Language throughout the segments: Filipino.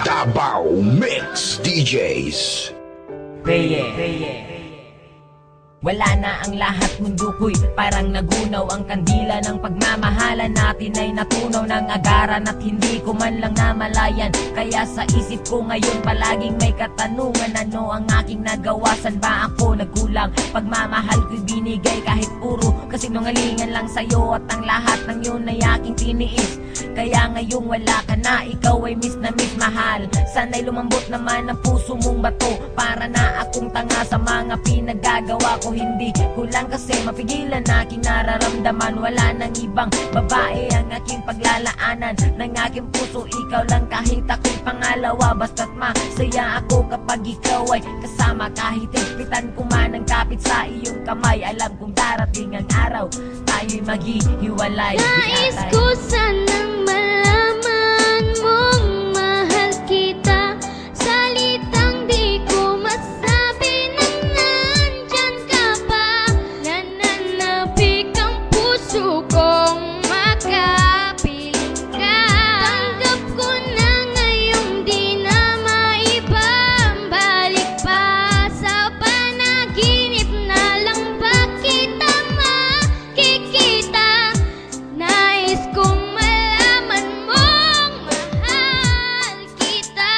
Davao Mix DJs. Wala na ang lahat, mundo ko'y parang nagunaw. Ang kandila ng pagmamahalan natin ay natunaw ng agaran at hindi ko man lang namalayan. Kaya sa isip ko ngayon palaging may katanungan, ano ang aking nagawa? San ba ako nagkulang? Pagmamahal ko'y binigay kahit puro kasinungalingan lang sa'yo, at ang lahat ng yun ay aking tiniis. Kaya ngayong wala ka na, ikaw ay miss na miss mahal. Sana'y lumambot naman ang puso mong bato. Para na akong tanga sa mga pinagagawa ko, hindi ko lang kasi mapigilan aking nararamdaman. Wala nang ibang babae ang aking paglalaanan ng aking puso, ikaw lang kahit ako'y pangalawa. Basta't masaya ako kapag ikaw ay kasama, kahit higpitan ko man ang kapit sa iyong kamay. Alam kong darating ang araw, tayo'y maghihiwalay. Nais ko sanang malaman mong mahal kita. Salitang di ko masabi na nandyan ka pa. Nananabik ang puso kong makapiling ka. Tanggap ko na ngayong di na maibabalik pa. Sa panaginip na lang ba kita makikita? Nais kong malaman mong mahal kita.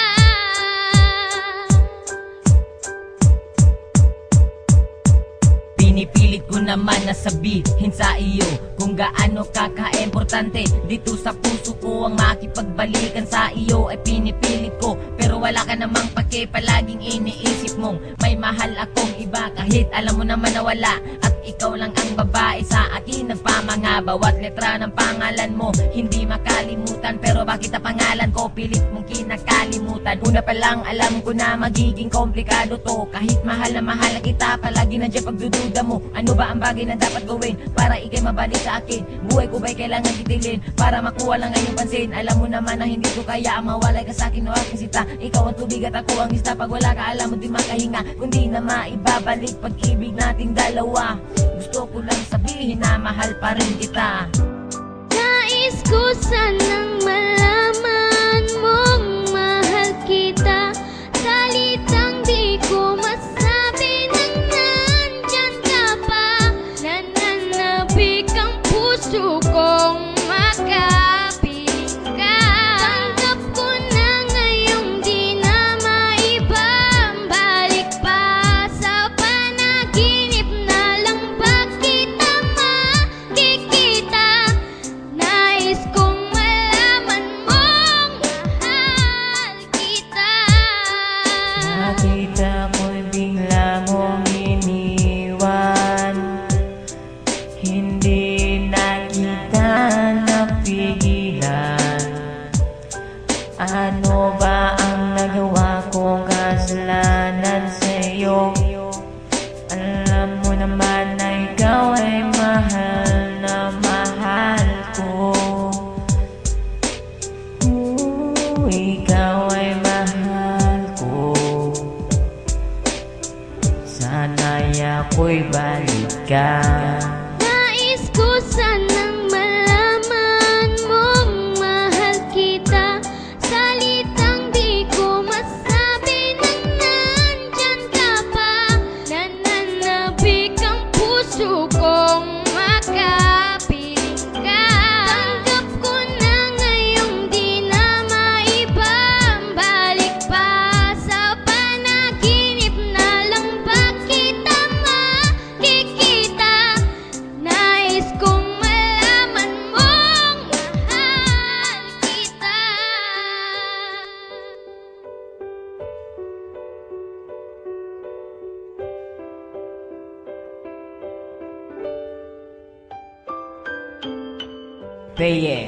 Pinipilit ko naman na sabihin sa iyo kung gaano kaka-importante dito sa puso ko ang makipagbalikan sa iyo. Ay pinipilit ko pero wala ka namang pake, palaging iniisip mong may mahal akong iba, kahit alam mo naman na wala. At ikaw lang ang babae sa akin nagpamanga. Bawat letra ng pangalan mo hindi makalimutan, pero bakit ang pangalan ko pilit mong kinakalimutan? Una pa lang alam ko na magiging komplikado to, kahit mahal na mahal kita, palagi nandiyan pagdududa mo. Ano ba ang bagay na dapat gawin para ikay mabalik sa akin? Buhay ko ba'y kailangan titilin para makuha lang ang iyong pansin? Alam mo naman na hindi ko kaya ang mawalay ka sa akin o aking sita. Ikaw ang tubig at ako ang isda, pag wala ka alam mo di makahinga, kundi na maibabalik pag-ibig nating dalawa. Gusto ko lang sabihin na mahal pa rin kita. Nais ko sanang malaman mong mahal kita. Salitang di ko masabi na nandyan ka pa. Nananabik ang puso kong makapiling ka. Tanggap ko na ngayong di na maibabalik pa. Sa panaginip na lang ba kita makikita? Nais kong malaman mong mahal kita. Nakita ko'y bigla mong iniwan, hindi na kita napigilan. Ano ba ang nagawa kong kasalanan sa'yo? Alam mo naman na ikaw ay mahal na mahal ko. Ikaw ay mahal ko. Sana'y ako'y balikan. Nais ko sanang malaman mong mahal kita. Salitang di ko masabi na nandyan ka pa. Nananabik ang puso kong makapiling ka. Tanggap ko na ngayong di na maibabalik pa. Sa panaginip na lang ba kita makikita? Nais kong malaman mong mahal kita. Peye.